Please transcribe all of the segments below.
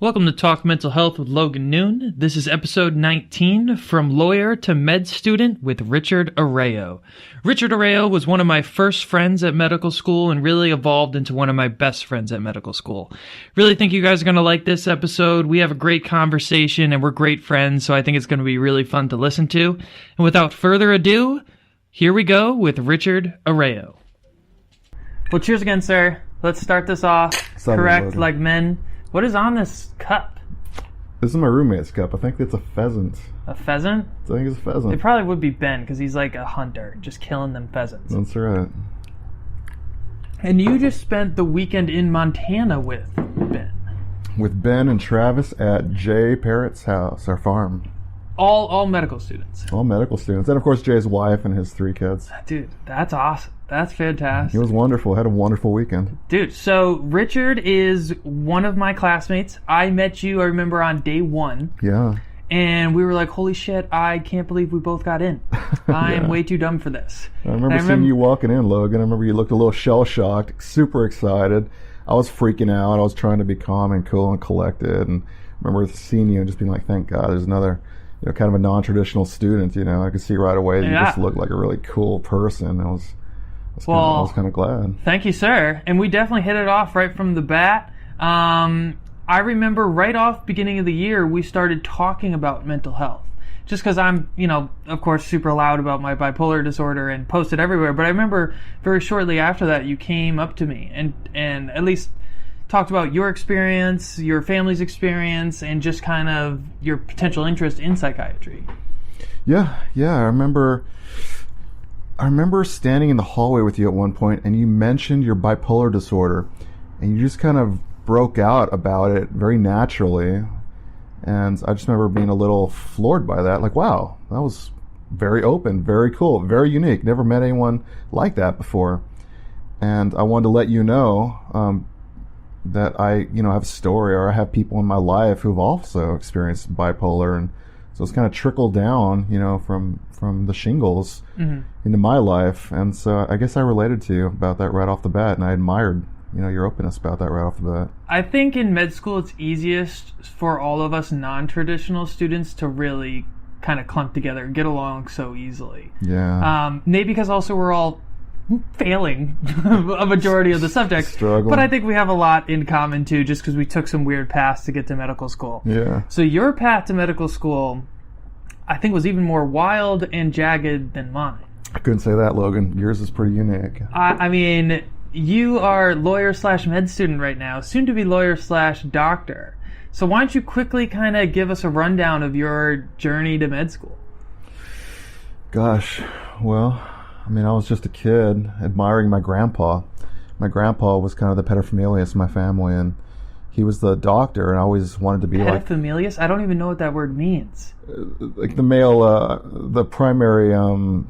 Welcome to Talk Mental Health with Logan Noon. This is episode 19, From Lawyer to Med Student with Richard Arroyo. Richard Arroyo was one of my first friends at medical school and really evolved into one of my best friends at medical school. Really think you guys are going to like this episode. We have a great conversation and we're great friends, so I think it's going to be really fun to listen to. And without further ado, here we go with Richard Arroyo. Well, cheers again, sir. Let's start this off. Correct, like men. What is on this cup? This is my roommate's cup. I think it's a pheasant. A pheasant? I think it's a pheasant. It probably would be Ben, because he's like a hunter, just killing them pheasants. That's right. And you just spent the weekend in Montana with Ben. With Ben and Travis at Jay Parrott's house, our farm. All medical students. All medical students. And of course Jay's wife and his 3 kids. Dude, that's awesome. That's fantastic. It was wonderful. Had a wonderful weekend. Dude, so Richard is one of my classmates. I met you, I remember, on day 1. Yeah. And we were like, holy shit, I can't believe we both got in. I am way too dumb for this. I remember seeing you walking in, Logan. I remember you looked a little shell-shocked, super excited. I was freaking out. I was trying to be calm and cool and collected. And I remember seeing you and just being like, thank God, there's another, kind of a non-traditional student. I could see right away that you just looked like a really cool person. I was kind of glad. Thank you, sir. And we definitely hit it off right from the bat. I remember right off beginning of the year, we started talking about mental health. Just because I'm, of course, super loud about my bipolar disorder and post it everywhere. But I remember very shortly after that, you came up to me and at least talked about your experience, your family's experience, and just kind of your potential interest in psychiatry. Yeah. I remember standing in the hallway with you at one point, and you mentioned your bipolar disorder, and you just kind of broke out about it very naturally. And I just remember being a little floored by that. Like, wow, that was very open, very cool, very unique. Never met anyone like that before. And I wanted to let you know that I, have a story, or I have people in my life who've also experienced bipolar, and so it's kind of trickled down, from the shingles into my life. And so I guess I related to you about that right off the bat, and I admired, your openness about that right off the bat. I think in med school it's easiest for all of us non-traditional students to really kind of clump together and get along so easily. Yeah. Maybe because also we're all failing a majority of the subjects. Struggling. But I think we have a lot in common too, just because we took some weird paths to get to medical school. Yeah. So your path to medical school, I think, was even more wild and jagged than mine. I couldn't say that, Logan. Yours is pretty unique. I mean, you are lawyer/med student right now, soon to be lawyer/doctor. So why don't you quickly kind of give us a rundown of your journey to med school? Gosh, well, I was just a kid admiring my grandpa. My grandpa was kind of the paterfamilias in my family, and he was the doctor, and I always wanted to be like... Paterfamilias? I don't even know what that word means. Like the male, the primary, I don't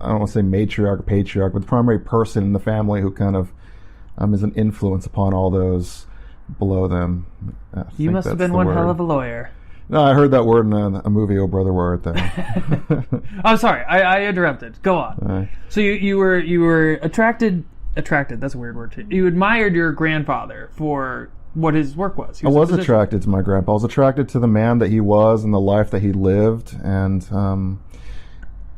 want to say matriarch or patriarch, but the primary person in the family who kind of is an influence upon all those below them. You must have been one hell of a lawyer. No, I heard that word in a movie, Oh Brother, Where Art Thou? I'm sorry, I interrupted. Go on. So you were attracted, that's a weird word too. You admired your grandfather for what his work was. I was attracted to my grandpa. I was attracted to the man that he was and the life that he lived. And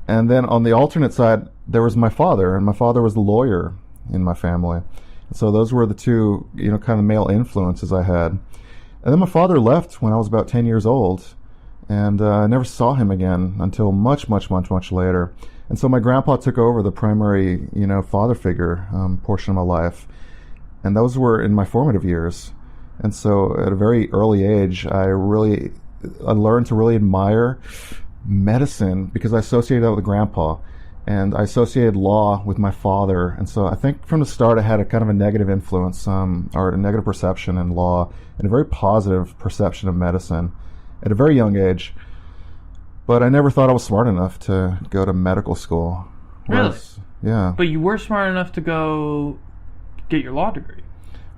then on the alternate side, there was my father, and my father was the lawyer in my family. So those were the two, kind of male influences I had. And then my father left when I was about 10 years old, and I never saw him again until much, much, much, much later. And so my grandpa took over the primary, father figure portion of my life. And those were in my formative years. And so at a very early age, I learned to really admire medicine because I associated that with grandpa. And I associated law with my father. And so I think from the start I had a kind of a negative influence, or a negative perception in law, and a very positive perception of medicine at a very young age. But I never thought I was smart enough to go to medical school. Really? Yeah. But you were smart enough to go get your law degree.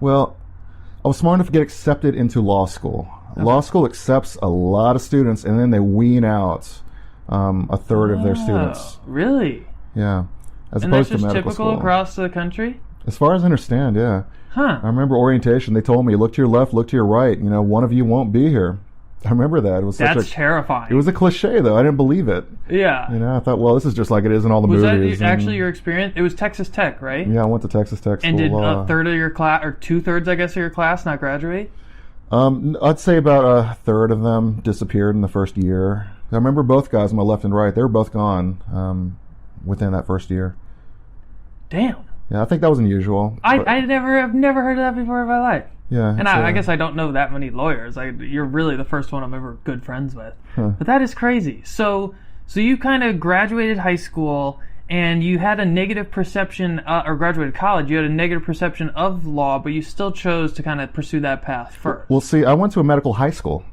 Well, I was smart enough to get accepted into law school. Okay. Law school accepts a lot of students, and then they wean out a third of their students. Really? Yeah. And that's just typical across the country? As far as I understand, yeah. Huh. I remember orientation. They told me, look to your left, look to your right. You know, one of you won't be here. I remember that. It was That's terrifying. It was a cliche, though. I didn't believe it. Yeah. You know, I thought, well, this is just like it is in all the was movies. that actually your experience? It was Texas Tech, right? Yeah, I went to Texas Tech School and did of Law. a third of your class, or 2/3, I guess, of your class not graduate? I'd say about a third of them disappeared in the first year. I remember both guys on my left and right. They were both gone within that first year. Damn. Yeah, I think that was unusual. I've never heard of that before in my life. Yeah. And I guess I don't know that many lawyers. You're really the first one I'm ever good friends with. Huh. But that is crazy. So you kind of graduated high school and you had a negative perception, or graduated college, you had a negative perception of law, but you still chose to kind of pursue that path first. Well, see, I went to a medical high school.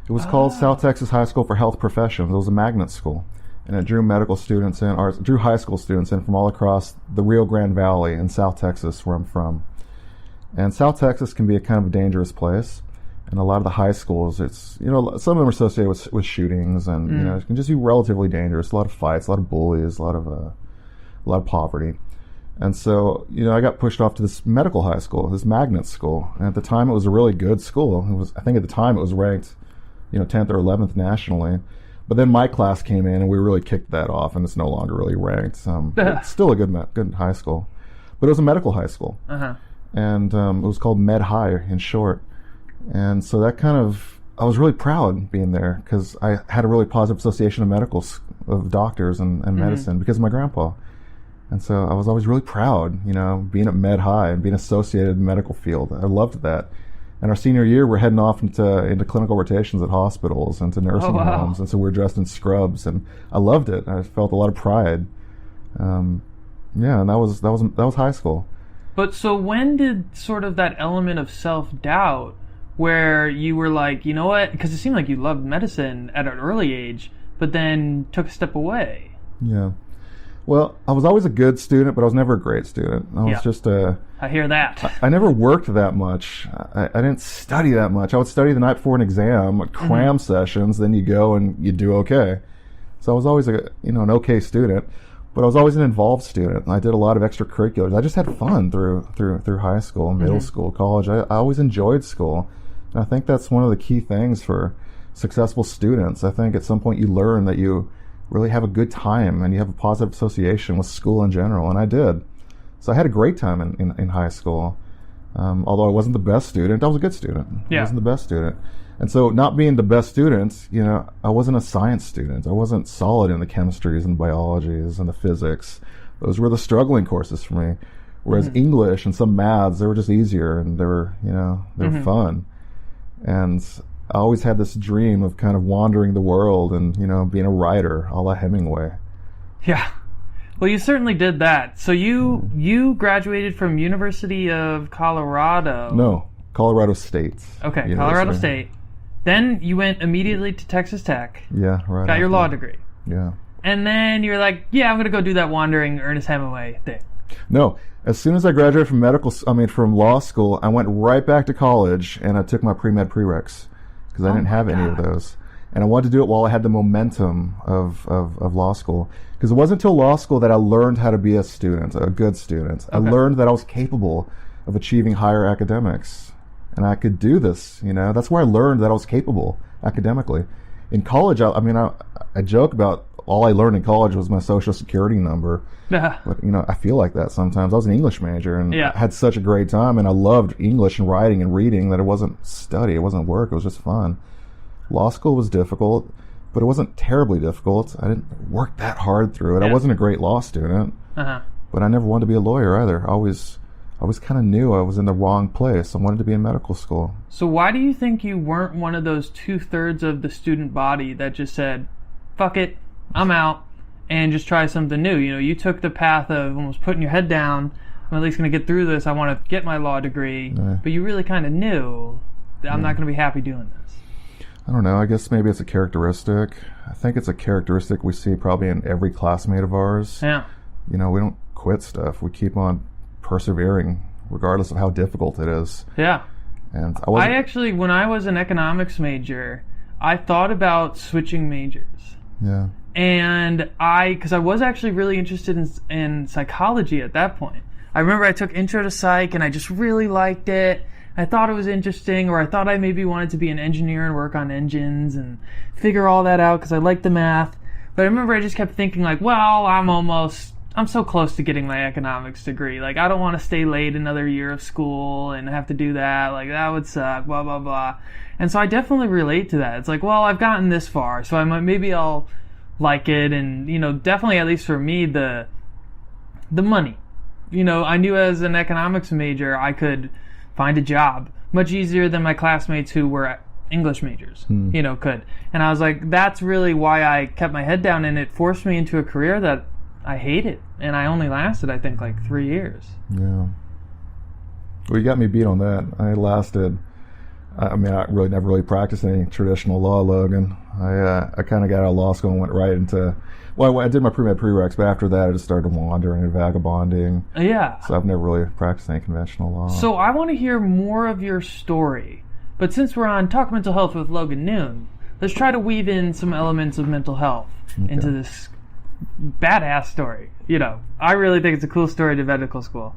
It was called South Texas High School for Health Professions. It was a magnet school. And it drew medical students in, or drew high school students in from all across the Rio Grande Valley in South Texas, where I'm from. And South Texas can be a kind of a dangerous place. And a lot of the high schools, it's, you know, some of them are associated with shootings, and you know, it can just be relatively dangerous. A lot of fights, a lot of bullies, a lot of poverty. And so, you know, I got pushed off to this medical high school, this magnet school. And at the time, it was a really good school. It was, I think at the time, it was ranked, you know, 10th or 11th nationally. But then my class came in, and we really kicked that off, and it's no longer really ranked. It's still a good high school, but it was a medical high school, and it was called Med High in short. And so that kind of, I was really proud being there because I had a really positive association of doctors and medicine because of my grandpa. And so I was always really proud, you know, being at Med High and being associated in the medical field. I loved that. And our senior year, we're heading off into clinical rotations at hospitals and to nursing homes, and so we're dressed in scrubs, and I loved it. I felt a lot of pride. And that was high school. But so when did sort of that element of self-doubt, where you were like, you know what? Because it seemed like you loved medicine at an early age, but then took a step away. Yeah. Well, I was always a good student, but I was never a great student. I was just I hear that. I never worked that much. I didn't study that much. I would study the night before an exam, cram sessions, then you go and you do okay. So I was always an okay student, but I was always an involved student. I did a lot of extracurriculars. I just had fun through high school, middle school, college. I always enjoyed school. And I think that's one of the key things for successful students. I think at some point you learn that you really have a good time and you have a positive association with school in general, and I did. So I had a great time in high school. Although I wasn't the best student, I was a good student. I wasn't the best student. And so not being the best student, you know, I wasn't a science student. I wasn't solid in the chemistries and biologies and the physics. Those were the struggling courses for me. Whereas English and some maths, they were just easier, and they were fun. And I always had this dream of kind of wandering the world and, you know, being a writer, a la Hemingway. Yeah. Well, you certainly did that. So you graduated from University of Colorado. No, Colorado State. Okay, University. Colorado State. Then you went immediately to Texas Tech. Yeah, right. Got your law degree. Yeah. And then you're like, yeah, I'm going to go do that wandering Ernest Hemingway thing. No. As soon as I graduated from law school, I went right back to college and I took my pre-med prereqs because I didn't have any of those. And I wanted to do it while I had the momentum of law school. Because it wasn't until law school that I learned how to be a student, a good student. Okay. I learned that I was capable of achieving higher academics. And I could do this, you know. That's where I learned that I was capable academically. In college, I joke about all I learned in college was my social security number. But, you know, I feel like that sometimes. I was an English major and I had such a great time. And I loved English and writing and reading that it wasn't study. It wasn't work. It was just fun. Law school was difficult, but it wasn't terribly difficult. I didn't work that hard through it. I wasn't a great law student, but I never wanted to be a lawyer either. I always kind of knew I was in the wrong place. I wanted to be in medical school. So why do you think you weren't one of those 2/3 of the student body that just said, fuck it, I'm out, and just try something new? You know, you took the path of almost putting your head down. I'm at least going to get through this. I want to get my law degree. But you really kind of knew that I'm not going to be happy doing this. I don't know. I guess maybe it's a characteristic. I think it's a characteristic we see probably in every classmate of ours. Yeah. You know, we don't quit stuff. We keep on persevering regardless of how difficult it is. Yeah. And I actually, when I was an economics major, I thought about switching majors. Yeah. And because I was actually really interested in psychology at that point. I remember I took intro to psych and I just really liked it. I thought it was interesting, or I thought I maybe wanted to be an engineer and work on engines and figure all that out because I liked the math. But I remember I just kept thinking like, well, I'm so close to getting my economics degree. Like, I don't want to stay late another year of school and have to do that. Like, that would suck, blah, blah, blah. And so I definitely relate to that. It's like, well, I've gotten this far, so maybe I'll like it. And, definitely, at least for me, the money. I knew as an economics major, I could find a job much easier than my classmates who were English majors, could. And I was like, that's really why I kept my head down, and it forced me into a career that I hated, and I only lasted, I think, like 3 years. Yeah. Well, you got me beat on that. I really never really practiced any traditional law, Logan. I kind of got out of law school and went right into, I did my pre-med prereqs, but after that I just started wandering and vagabonding. Yeah. So I've never really practiced any conventional law. So I want to hear more of your story. But since we're on Talk Mental Health with Logan Noon, let's try to weave in some elements of mental health into this badass story. I really think it's a cool story to medical school.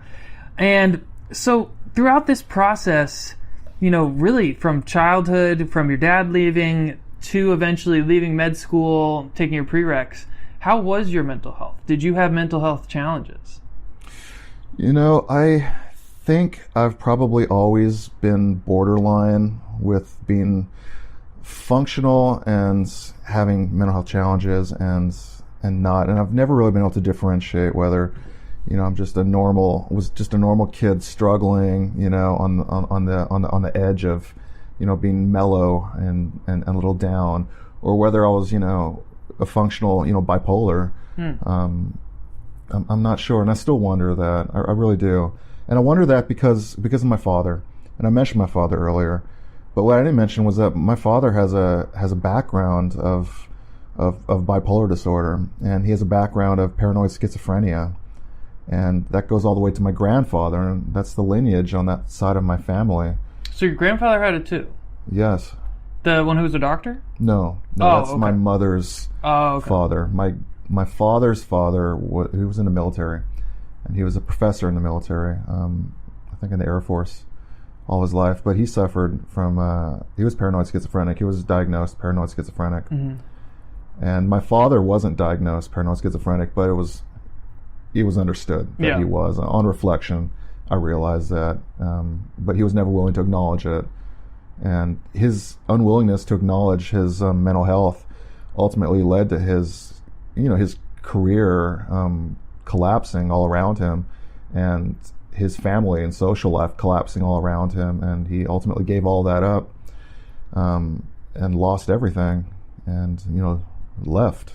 And so throughout this process, really from childhood, from your dad leaving to eventually leaving med school, taking your prereqs, how was your mental health? Did you have mental health challenges? I think I've probably always been borderline with being functional and having mental health challenges and not, and I've never really been able to differentiate whether, I'm just a normal kid struggling, on the edge of, being mellow and a little down, or whether I was, a functional, bipolar. I'm not sure, and I still wonder that. I really do, and I wonder that because of my father, and I mentioned my father earlier, but what I didn't mention was that my father has a background of bipolar disorder, and he has a background of paranoid schizophrenia, and that goes all the way to my grandfather, and that's the lineage on that side of my family. So your grandfather had it too? Yes. The one who was a doctor? No, that's okay. My mother's father. My father's father, he was in the military, and he was a professor in the military, I think in the Air Force, all his life, but he suffered from, he was paranoid schizophrenic. He was diagnosed paranoid schizophrenic. Mm-hmm. And my father wasn't diagnosed paranoid schizophrenic, but it was understood that he was. On reflection, I realized that, but he was never willing to acknowledge it. And his unwillingness to acknowledge his mental health ultimately led to his career collapsing all around him, and his family and social life collapsing all around him. And he ultimately gave all that up, and lost everything, and left.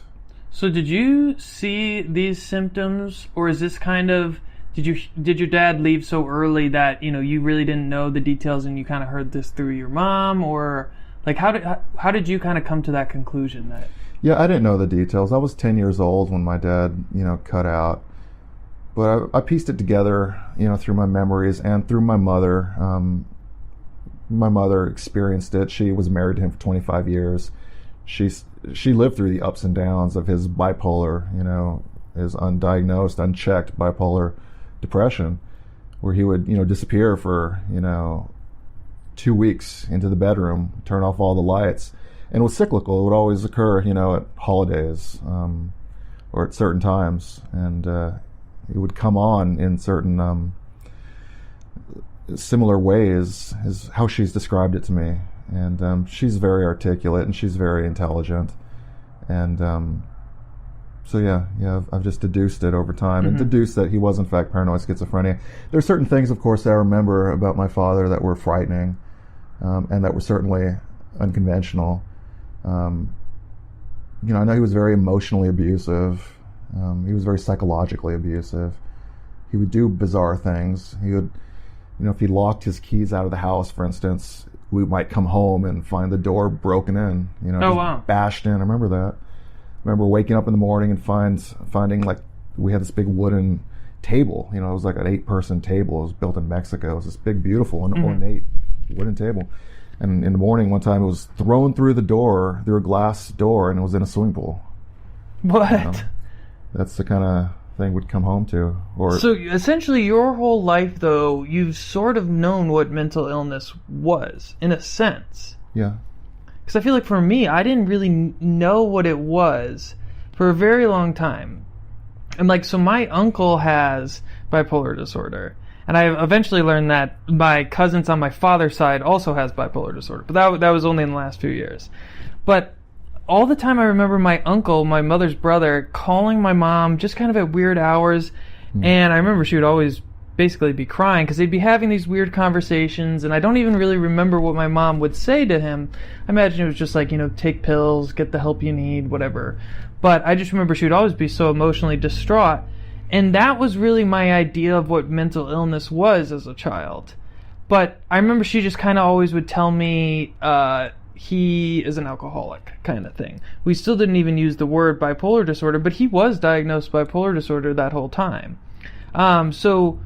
So did you see these symptoms, or is this kind of, did your dad leave so early that you really didn't know the details and you kind of heard this through your mom, or like how did you kind of come to that conclusion that? Yeah, I didn't know the details. I was 10 years old when my dad cut out, but I pieced it together through my memories and through my mother. My mother experienced it. She was married to him for 25 years. She lived through the ups and downs of his bipolar, his undiagnosed, unchecked bipolar depression, where he would, disappear for, 2 weeks into the bedroom, turn off all the lights. And it was cyclical. It would always occur, at holidays, or at certain times. And it would come on in certain similar ways, is how she's described it to me. And she's very articulate and she's very intelligent, and I've just deduced it over time, and deduced that he was in fact paranoid schizophrenia. There are certain things, of course, that I remember about my father that were frightening, and that were certainly unconventional. I know he was very emotionally abusive. He was very psychologically abusive. He would do bizarre ths. He would, if he locked his keys out of the house, for instance, we might come home and find the door broken in, bashed in. I remember that. I remember waking up in the morning and finding like we had this big wooden table. It was like an 8-person table. It was built in Mexico. It was this big, beautiful, and ornate wooden table. And in the morning, one time, it was thrown through a glass door, and it was in a swimming pool. What? That's the kind of thing would come home to. Or so essentially your whole life, though, you've sort of known what mental illness was, in a sense. yeah. Because I feel like for me, I didn't really know what it was for a very long time. And like, so my uncle has bipolar disorder. And I eventually learned that my cousins on my father's side also has bipolar disorder. But that was only in the last few years. But all the time I remember my uncle, my mother's brother, calling my mom just kind of at weird hours. And I remember she would always basically be crying because they'd be having these weird conversations. And I don't even really remember what my mom would say to him. I imagine it was just like, take pills, get the help you need, whatever. But I just remember she would always be so emotionally distraught. And that was really my idea of what mental illness was as a child. But I remember she just kind of always would tell me he is an alcoholic kind of thing. We still didn't even use the word bipolar disorder, but he was diagnosed bipolar disorder that whole time. So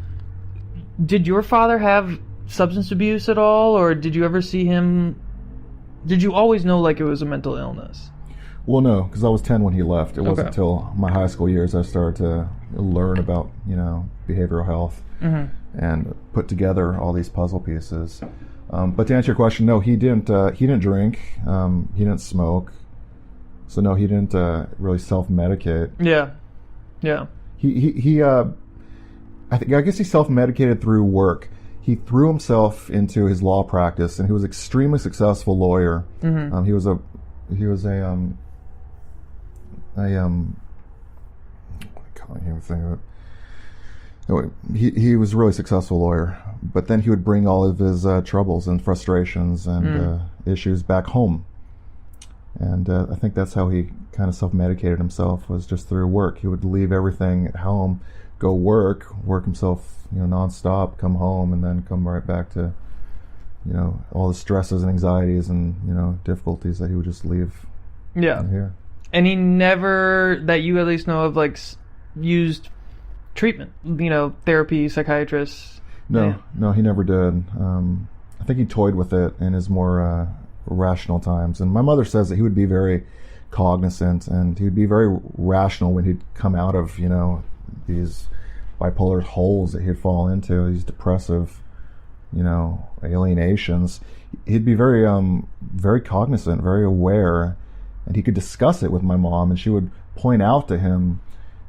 did your father have substance abuse at all, or did you ever see him? Did you always know like it was a mental illness? Well, no, because I was 10 when he left. It wasn't until my high school years I started to learn about, behavioral health and put together all these puzzle pieces. But to answer your question, no, he didn't drink. He didn't smoke. So no, he didn't really self-medicate. Yeah. I guess he self-medicated through work. He threw himself into his law practice, and he was an extremely successful lawyer. He was a I can't even think of it. Anyway, he was a really successful lawyer, but then he would bring all of his troubles and frustrations and issues back home. And I think that's how he kind of self-medicated himself, was just through work. He would leave everything at home, go work himself, nonstop, come home, and then come right back to, all the stresses and anxieties and, difficulties that he would just leave here. And he never, that you at least know of, like, used treatment, therapy, psychiatrists? No, he never did. I think he toyed with it in his more rational times. And my mother says that he would be very cognizant and he would be very rational when he'd come out of, these bipolar holes that he'd fall into, these depressive, alienations. He'd be very, very cognizant, very aware. And he could discuss it with my mom, and she would point out to him,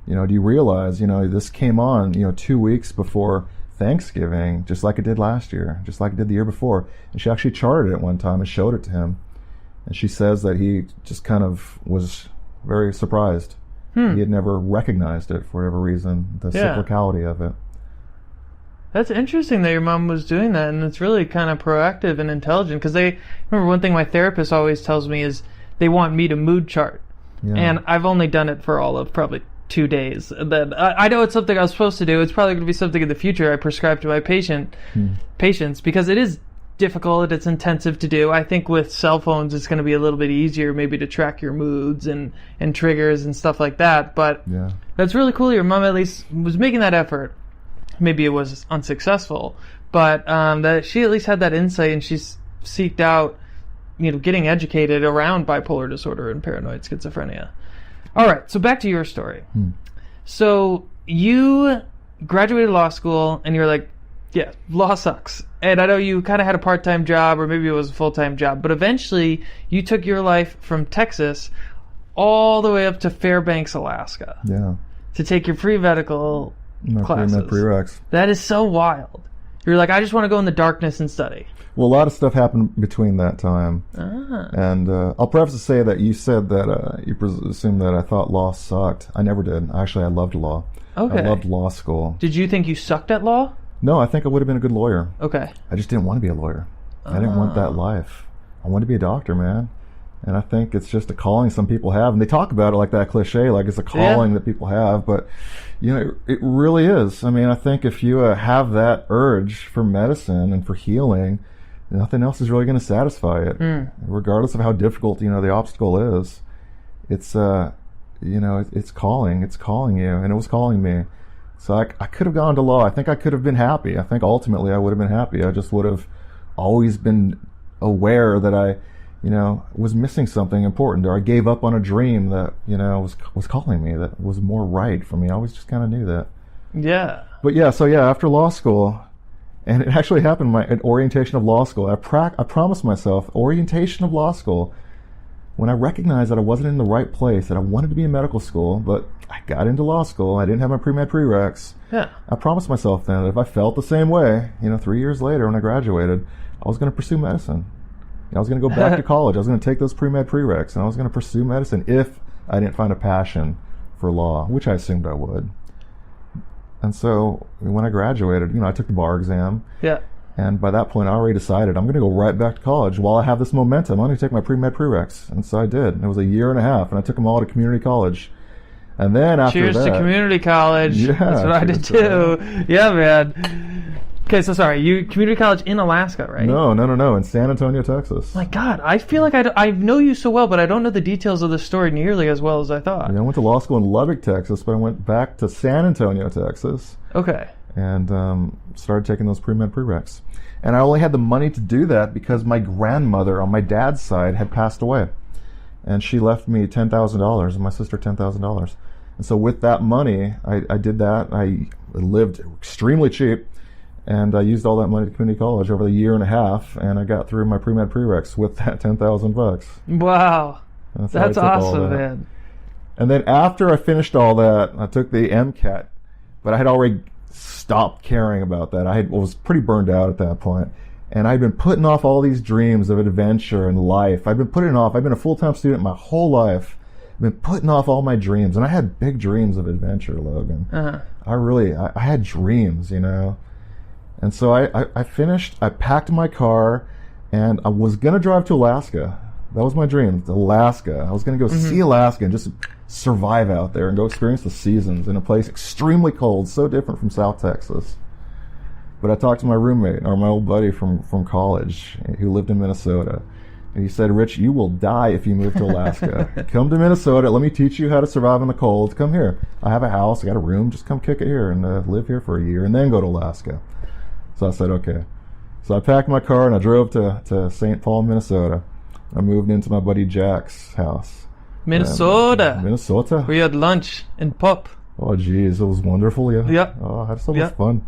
do you realize, this came on, 2 weeks before Thanksgiving, just like it did last year, just like it did the year before. And she actually charted it one time and showed it to him. And she says that he just kind of was very surprised. He had never recognized it for whatever reason, the cyclicality of it. That's interesting that your mom was doing that, and it's really kind of proactive and intelligent. Because I remember one thing my therapist always tells me is they want me to mood chart. Yeah. And I've only done it for all of probably 2 days. And then I know it's something I was supposed to do. It's probably going to be something in the future I prescribe to my patients, because it is difficult. It's intensive to do. I think with cell phones, it's going to be a little bit easier maybe to track your moods and triggers and stuff like that. But that's really cool. Your mom at least was making that effort. Maybe it was unsuccessful, but that she at least had that insight, and she's seeked out getting educated around bipolar disorder and paranoid schizophrenia. All right, so back to your story. So you graduated law school, and you're like, yeah, law sucks. And I know you kind of had a part-time job, or maybe it was a full-time job, but eventually you took your life from Texas all the way up to Fairbanks, Alaska. Yeah. To take your pre-medical classes. Pre-med prereqs. That is so wild. You're like, I just want to go in the darkness and study. Well, a lot of stuff happened between that time. And I'll preface to say that you said that you assumed that I thought law sucked. I never did. Actually, I loved law. Okay. I loved law school. Did you think you sucked at law? No, I think I would have been a good lawyer. Okay. I just didn't want to be a lawyer. I didn't want that life. I wanted to be a doctor, man. And I think it's just a calling some people have. And they talk about it like that cliche, like it's a calling that people have. But, it really is. I mean, I think if you have that urge for medicine and for healing, nothing else is really going to satisfy it. Regardless of how difficult, the obstacle is. It's, it's calling. It's calling you. And it was calling me. So I could have gone to law. I think I could have been happy. I think ultimately I would have been happy. I just would have always been aware that I was missing something important, or I gave up on a dream that, was calling me, that was more right for me. I always just kind of knew that. Yeah. But after law school, and it actually happened at orientation of law school, I promised myself orientation of law school, when I recognized that I wasn't in the right place, that I wanted to be in medical school, but I got into law school, I didn't have my pre-med prereqs. Yeah. I promised myself then that if I felt the same way, 3 years later when I graduated, I was going to pursue medicine. I was going to go back to college. I was going to take those pre-med prereqs, and I was going to pursue medicine if I didn't find a passion for law, which I assumed I would. And so when I graduated, I took the bar exam. Yeah. And by that point, I already decided I'm going to go right back to college while I have this momentum. I'm going to take my pre-med prereqs. And so I did. And it was a year and a half, and I took them all to community college. And then after cheers to community college. Yeah, that's what I did too. Yeah, man. Okay, so sorry, you community college in Alaska, right? No, in San Antonio, Texas. My God, I feel like I know you so well, but I don't know the details of the story nearly as well as I thought. I went to law school in Lubbock, Texas, but I went back to San Antonio, Texas. Okay. And started taking those pre-med prereqs. And I only had the money to do that because my grandmother on my dad's side had passed away. And she left me $10,000 and my sister $10,000. And so with that money, I did that. I lived extremely cheap. And I used all that money to community college over the year and a half. And I got through my pre-med prereqs with that $10,000. Wow. That's awesome, man. And then after I finished all that, I took the MCAT. But I had already stopped caring about that. I was pretty burned out at that point. And I'd been putting off all these dreams of adventure and life. I've been putting off. I've been a full-time student my whole life. I've been putting off all my dreams. And I had big dreams of adventure, Logan. Uh-huh. I had dreams, And so I finished, I packed my car, and I was going to drive to Alaska. That was my dream, Alaska. I was going to go see Alaska and just survive out there and go experience the seasons in a place extremely cold, so different from South Texas. But I talked to my roommate, or my old buddy from college, who lived in Minnesota. And he said, Rich, you will die if you move to Alaska. Come to Minnesota. Let me teach you how to survive in the cold. Come here. I have a house. I got a room. Just come kick it here and live here for a year and then go to Alaska. So I said, okay. So I packed my car and I drove to St. Paul, Minnesota. I moved into my buddy Jack's house. Minnesota. Minnesota. We had lunch and pop. Oh, geez. It was wonderful. Yeah. Yeah. Oh, I had so much fun.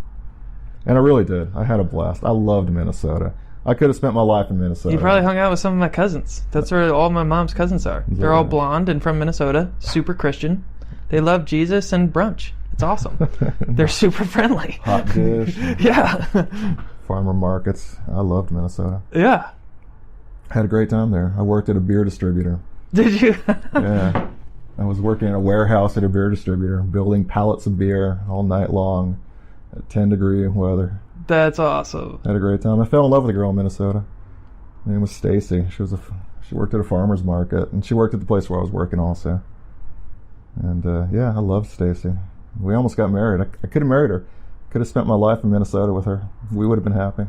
And I really did. I had a blast. I loved Minnesota. I could have spent my life in Minnesota. You probably hung out with some of my cousins. That's where all my mom's cousins are. They're all blonde and from Minnesota. Super Christian. They love Jesus and brunch. It's awesome. They're super friendly. Hot dish. Yeah. Farmer markets. I loved Minnesota. Yeah. Had a great time there. I worked at a beer distributor. Did you? Yeah. I was working in a warehouse at a beer distributor, building pallets of beer all night long at 10-degree weather. That's awesome. Had a great time. I fell in love with a girl in Minnesota. Her name was Stacy. She worked at a farmer's market, and she worked at the place where I was working also. And I loved Stacy. We almost got married. I could have married her. Could have spent my life in Minnesota with her. We would have been happy.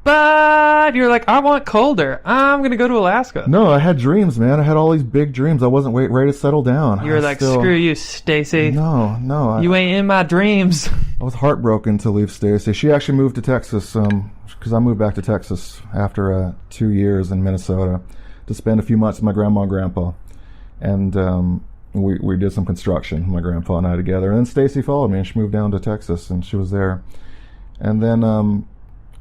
But you're like, I want colder. I'm going to go to Alaska. No, I had dreams, man. I had all these big dreams. I wasn't ready to settle down. You were like, screw you, Stacy. No. You ain't in my dreams. I was heartbroken to leave Stacy. She actually moved to Texas because I moved back to Texas after 2 years in Minnesota to spend a few months with my grandma and grandpa. And we did some construction, my grandpa and I together. And then Stacy followed me, and she moved down to Texas, and she was there. And then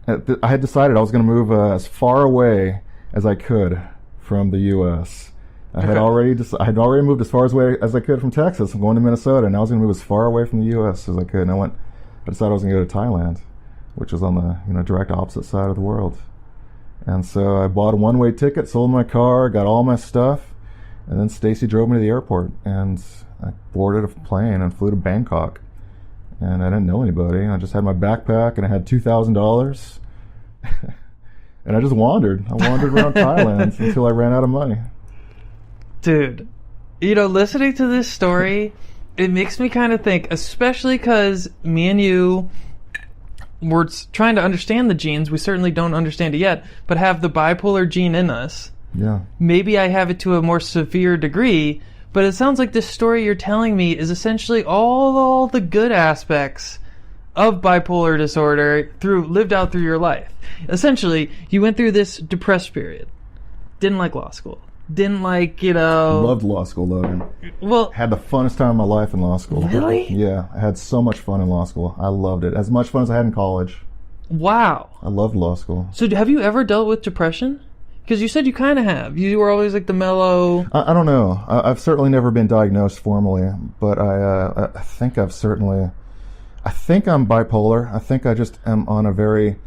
I had decided I was going to move as far away as I could from the U.S. I had already moved as far away as I could from Texas. I'm going to Minnesota, and I was going to move as far away from the U.S. as I could. And I decided I was going to go to Thailand, which was on the direct opposite side of the world. And so I bought a one-way ticket, sold my car, got all my stuff, and then Stacy drove me to the airport, and I boarded a plane and flew to Bangkok. And I didn't know anybody. I just had my backpack, and I had $2,000. And I just wandered. I wandered around Thailand until I ran out of money. Dude, listening to this story, it makes me kind of think, especially because me and you were trying to understand the genes. We certainly don't understand it yet, but have the bipolar gene in us. Yeah. Maybe I have it to a more severe degree, but it sounds like this story you're telling me is essentially all the good aspects of bipolar disorder lived out through your life. Essentially, you went through this depressed period. didn't like law school. Didn't like, you know... Loved law school, Logan. Well... Had the funnest time of my life in law school. Really? Yeah, I had so much fun in law school. I loved it. As much fun as I had in college. Wow. I loved law school. So have you ever dealt with depression? Because you said you kind of have. You were always like the mellow... I don't know. I've certainly never been diagnosed formally, but I think I've certainly... I think I'm bipolar. I think I just am on a very...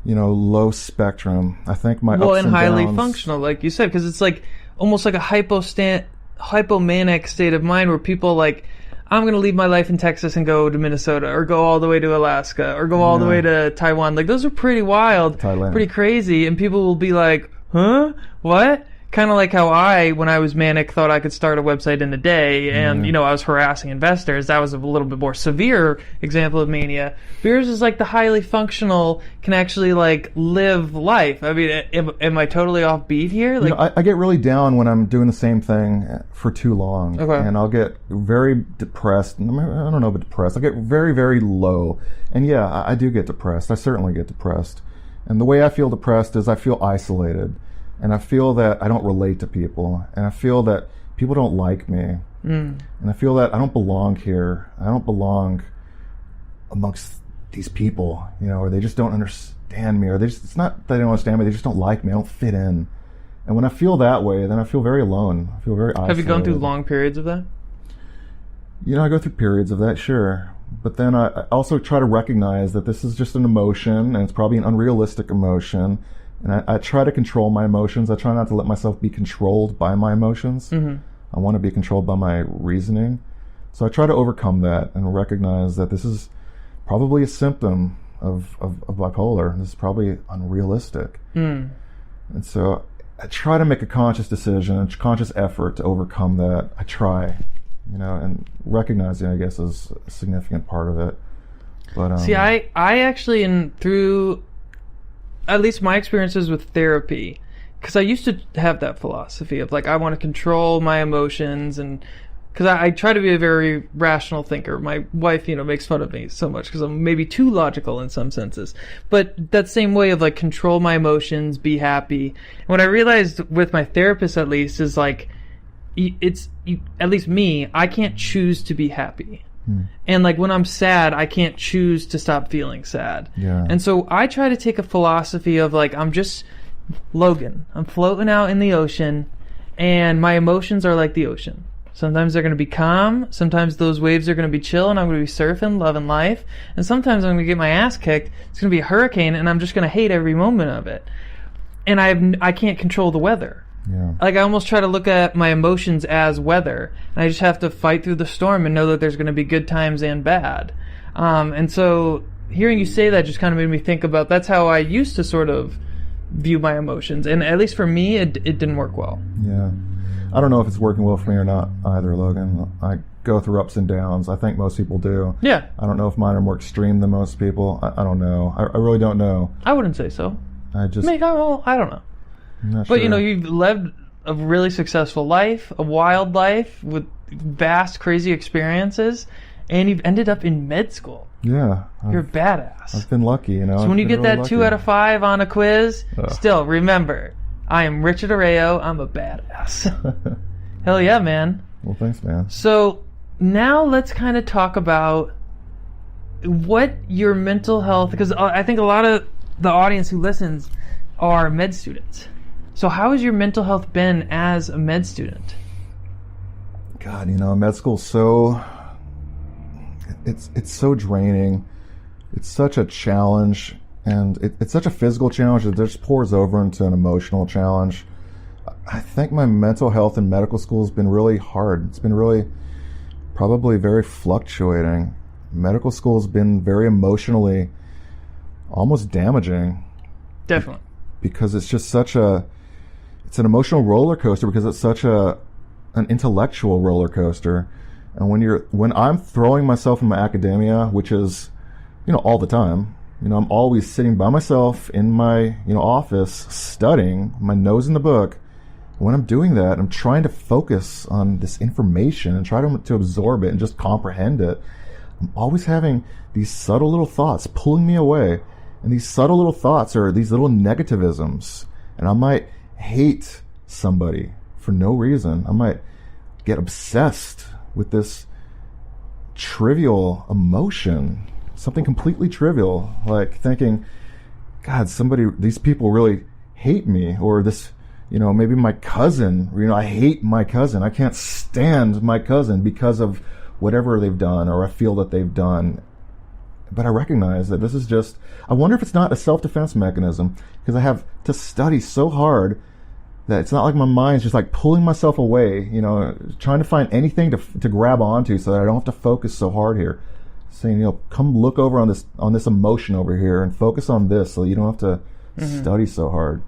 low spectrum. I think my ups and highly downs... functional, like you said, because it's like almost like a hypomanic state of mind where people like, I'm going to leave my life in Texas and go to Minnesota, or go all the way to Alaska, or go all the way to Taiwan. Like, those are pretty wild, Thailand. Pretty crazy, and people will be like, huh? What? Kind of like how when I was manic, thought I could start a website in a day, and, I was harassing investors. That was a little bit more severe example of mania. Yours is like the highly functional, can actually, like, live life. I mean, am I totally off beat here? Like, I get really down when I'm doing the same thing for too long. Okay. And I'll get very depressed. I don't know about depressed. I'll get very, very low. And yeah, I do get depressed. I certainly get depressed. And the way I feel depressed is I feel isolated. And I feel that I don't relate to people. And I feel that people don't like me. And I feel that I don't belong here. I don't belong amongst these people, or they just don't understand me. Or it's not that they don't understand me, they just don't like me. I don't fit in. And when I feel that way, then I feel very alone. I feel very isolated. Have you gone through long periods of that? I go through periods of that, sure. But then I also try to recognize that this is just an emotion, and it's probably an unrealistic emotion. And I try to control my emotions. I try not to let myself be controlled by my emotions. Mm-hmm. I want to be controlled by my reasoning. So I try to overcome that and recognize that this is probably a symptom of bipolar. This is probably unrealistic. And so I try to make a conscious decision, a conscious effort to overcome that. I try, and recognizing, I guess, is a significant part of it. But see, I actually, through at least my experiences with therapy, because I used to have that philosophy of like, I want to control my emotions, and because I try to be a very rational thinker. My wife, makes fun of me so much because I'm maybe too logical in some senses. But that same way of like, control my emotions, be happy. And what I realized with my therapist, at least, is like, at least me, I can't choose to be happy. And like, when I'm sad, I can't choose to stop feeling sad. Yeah. And so I try to take a philosophy of like, I'm just Logan. I'm floating out in the ocean, and my emotions are like the ocean. Sometimes they're going to be calm. Sometimes those waves are going to be chill, and I'm going to be surfing, loving life. And sometimes I'm going to get my ass kicked. It's going to be a hurricane, and I'm just going to hate every moment of it. And I can't control the weather. Yeah. Like, I almost try to look at my emotions as weather, and I just have to fight through the storm and know that there's going to be good times and bad. And so hearing you say that just kind of made me think about, that's how I used to sort of view my emotions. And at least for me, it didn't work well. Yeah. I don't know if it's working well for me or not either, Logan. I go through ups and downs. I think most people do. Yeah. I don't know if mine are more extreme than most people. I don't know. I really don't know. I wouldn't say so. I don't know. But sure. You've lived a really successful life, a wild life with vast, crazy experiences, and you've ended up in med school. Yeah. You're a badass. I've been lucky, So when you get really that 2 out of 5 on a quiz, Ugh. still remember, I am Richard Arroyo. I'm a badass. Hell yeah, man. Well, thanks, man. So now let's kind of talk about what your mental health, because I think a lot of the audience who listens are med students. So how has your mental health been as a med student? God, med school's so... It's so draining. It's such a challenge, and it's such a physical challenge that just pours over into an emotional challenge. I think my mental health in medical school has been really hard. It's been really, probably very fluctuating. Medical school has been very emotionally almost damaging. Definitely. Because it's just it's an emotional roller coaster, because it's such an intellectual roller coaster. And when I'm throwing myself in my academia, which is, all the time, I'm always sitting by myself in my, office studying, my nose in the book. When I'm doing that, I'm trying to focus on this information and try to absorb it and just comprehend it. I'm always having these subtle little thoughts pulling me away. And these subtle little thoughts are these little negativisms. And I might hate somebody for no reason. I might get obsessed with this trivial emotion, something completely trivial, like thinking, God, these people really hate me, or this, maybe my cousin, I hate my cousin. I can't stand my cousin because of whatever they've done, or I feel that they've done. But I recognize that this is just, I wonder if it's not a self-defense mechanism, because I have to study so hard that it's not like my mind's just like pulling myself away, trying to find anything to grab onto so that I don't have to focus so hard here. Saying, come look over on this emotion over here and focus on this so you don't have to study so hard.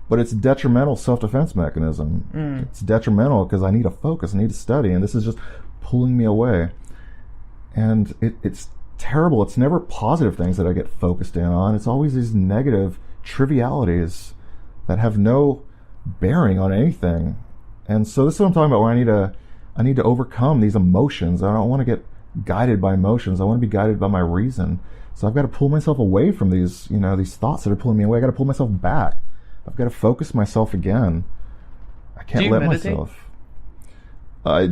But it's a detrimental self-defense mechanism. It's detrimental because I need to focus, I need to study, and this is just pulling me away. And it's terrible. It's never positive things that I get focused in on. It's always these negative trivialities that have no bearing on anything. And so this is what I'm talking about, where I need to overcome these emotions. I don't want to get guided by emotions. I want to be guided by my reason. So I've got to pull myself away from these, these thoughts that are pulling me away. I got to pull myself back. I've got to focus myself again. I can't let myself. I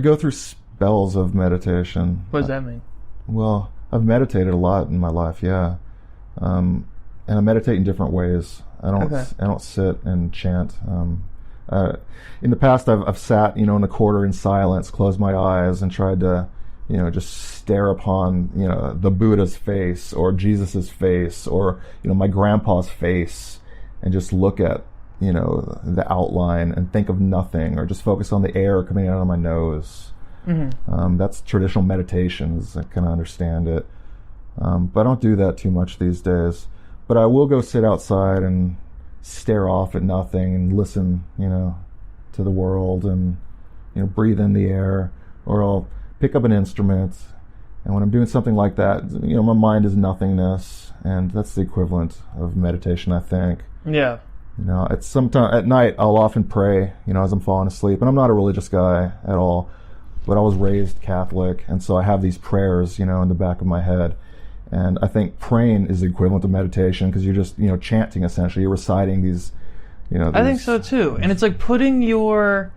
go through spells of meditation. What does that mean? Well, I've meditated a lot in my life, yeah. And I meditate in different ways. I don't sit and chant. In the past, I've sat, in a corner in silence, closed my eyes, and tried to, just stare upon, the Buddha's face, or Jesus's face, or, my grandpa's face, and just look at, the outline and think of nothing, or just focus on the air coming out of my nose. That's traditional meditations. I kind of understand it. But I don't do that too much these days. But I will go sit outside and stare off at nothing and listen, to the world, and, breathe in the air. Or I'll pick up an instrument. And when I'm doing something like that, my mind is nothingness. And that's the equivalent of meditation, I think. Yeah. At night, I'll often pray, as I'm falling asleep. And I'm not a religious guy at all. But I was raised Catholic, and so I have these prayers, in the back of my head. And I think praying is the equivalent of meditation, because you're just, chanting, essentially. You're reciting these, I think so too. And it's like putting your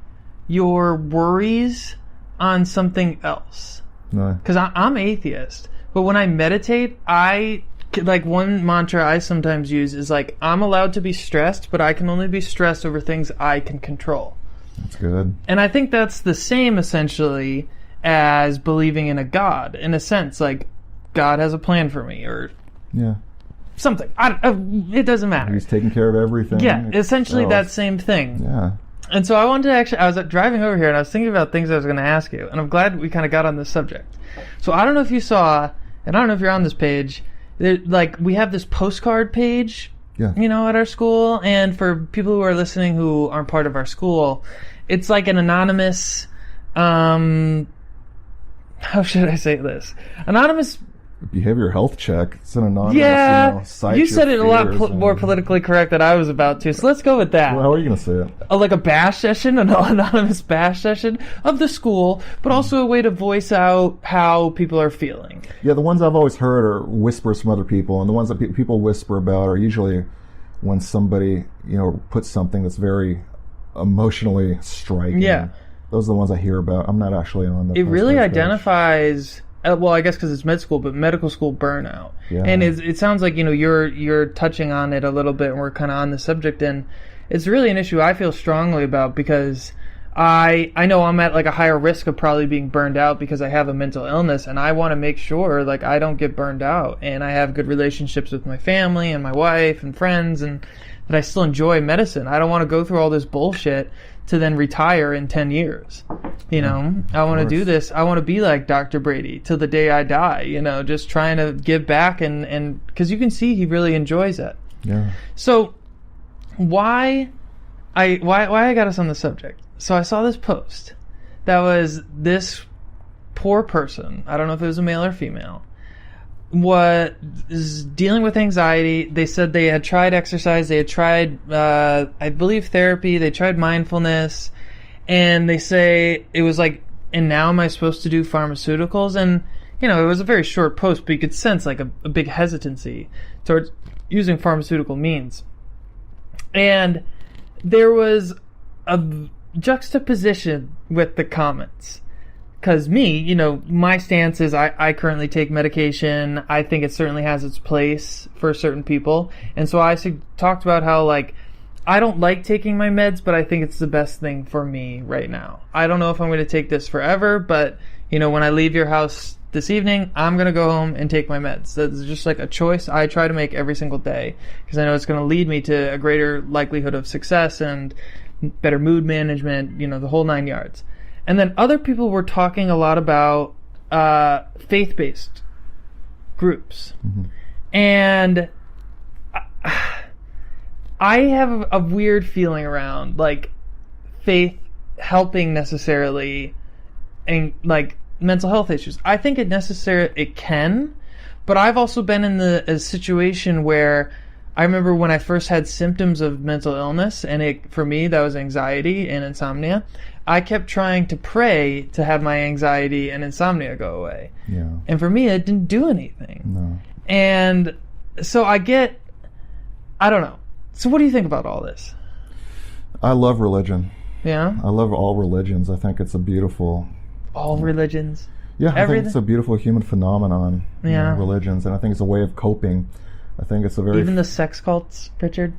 worries on something else. Because I'm atheist. But when I meditate, like one mantra I sometimes use is like, I'm allowed to be stressed, but I can only be stressed over things I can control. That's good. And I think that's the same, essentially, as believing in a God. In a sense, like, God has a plan for me, or something. It doesn't matter. He's taking care of everything. Yeah, essentially that same thing. Yeah. And so I wanted to I was driving over here, and I was thinking about things I was going to ask you, and I'm glad we kind of got on this subject. So I don't know if you saw, and I don't know if you're on this page, we have this postcard page, at our school, and for people who are listening who aren't part of our school, it's like an anonymous, how should I say this? Anonymous behavioral health check. It's an anonymous, cite you said it a lot fears more politically correct than I was about to, so let's go with that. Well, how are you going to say it? Like a bash session, an anonymous bash session of the school, but also a way to voice out how people are feeling. Yeah, the ones I've always heard are whispers from other people, and the ones that people whisper about are usually when somebody, puts something that's very emotionally striking. Yeah. Those are the ones I hear about. I'm not actually on the... It really identifies... Well, I guess because it's med school, but medical school burnout. Yeah. And it sounds like, you're touching on it a little bit, and we're kind of on the subject, and it's really an issue I feel strongly about, because I know I'm at like a higher risk of probably being burned out because I have a mental illness, and I want to make sure like I don't get burned out, and I have good relationships with my family and my wife and friends, and that I still enjoy medicine. I don't want to go through all this bullshit to then retire in 10 years. I want to do this. I want to be like Dr. Brady till the day I die, just trying to give back, and because you can see he really enjoys it. Yeah. So why I got us on the subject. So I saw this post that was this poor person, I don't know if it was a male or female, was dealing with anxiety. They said they had tried exercise, they had tried, I believe, therapy, they tried mindfulness, and they say it was like, and now am I supposed to do pharmaceuticals? And, it was a very short post, but you could sense like a big hesitancy towards using pharmaceutical means. And there was a juxtaposition with the comments. Because me, my stance is I currently take medication. I think it certainly has its place for certain people. And so I talked about how, like, I don't like taking my meds, but I think it's the best thing for me right now. I don't know if I'm going to take this forever, but, when I leave your house this evening, I'm going to go home and take my meds. That's just like a choice I try to make every single day, because I know it's going to lead me to a greater likelihood of success and better mood management, the whole 9 yards. And then other people were talking a lot about faith-based groups. Mm-hmm. And I have a weird feeling around, like, faith helping necessarily and, like, mental health issues. I think it can, but I've also been in a situation where I remember when I first had symptoms of mental illness, and for me, that was anxiety and insomnia. I kept trying to pray to have my anxiety and insomnia go away. Yeah. And for me, it didn't do anything. No. And so I don't know. So what do you think about all this? I love religion. Yeah? I love all religions. I think it's a beautiful... All religions? Yeah, I think it's a beautiful human phenomenon. Yeah. Religions, and I think it's a way of coping. I think it's a very... Even the sex cults, Richard?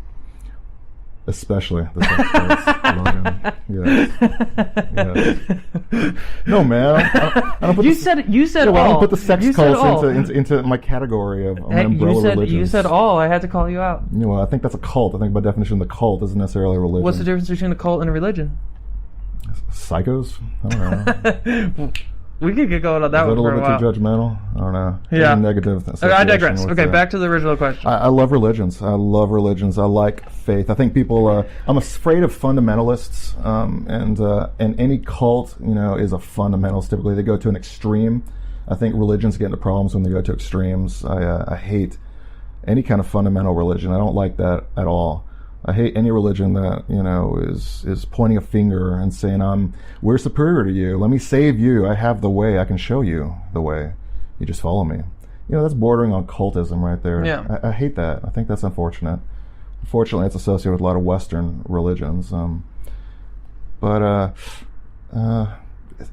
Especially the sex cults. Yes. No, man. I don't put you said all. I don't put the sex cults into my category of umbrella religions. You said all. I had to call you out. Well, I think that's a cult. I think by definition the cult isn't necessarily a religion. What's the difference between a cult and a religion? Psychos? I don't know. We could get going on that one for a while. Is that a little bit too judgmental? I don't know. Yeah. Negative. I digress. Okay, back to the original question. I love religions. I like faith. I think people... I'm afraid of fundamentalists, and any cult, is a fundamentalist. Typically, they go to an extreme. I think religions get into problems when they go to extremes. I hate any kind of fundamental religion. I don't like that at all. I hate any religion that, is pointing a finger and saying, we're superior to you. Let me save you. I have the way. I can show you the way. You just follow me. That's bordering on cultism right there. Yeah. I hate that. I think that's unfortunate. Unfortunately, it's associated with a lot of Western religions. But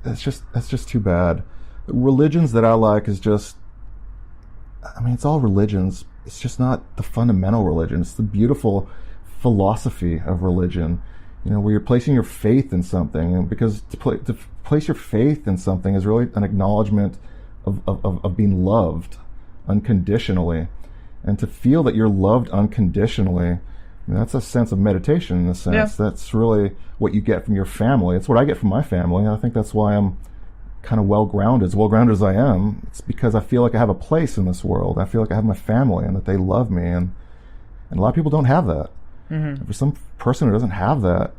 that's just too bad. Religions that I like is just, it's all religions. It's just not the fundamental religion. It's the beautiful philosophy of religion, where you're placing your faith in something, and because to place your faith in something is really an acknowledgement of being loved unconditionally, and to feel that you're loved unconditionally, that's a sense of meditation in a sense. Yeah. That's really what you get from your family. It's what I get from my family, and I think that's why I'm kind of well-grounded as I am. It's because I feel like I have a place in this world. I feel like I have my family and that they love me, and a lot of people don't have that. Mm-hmm. For some person who doesn't have that,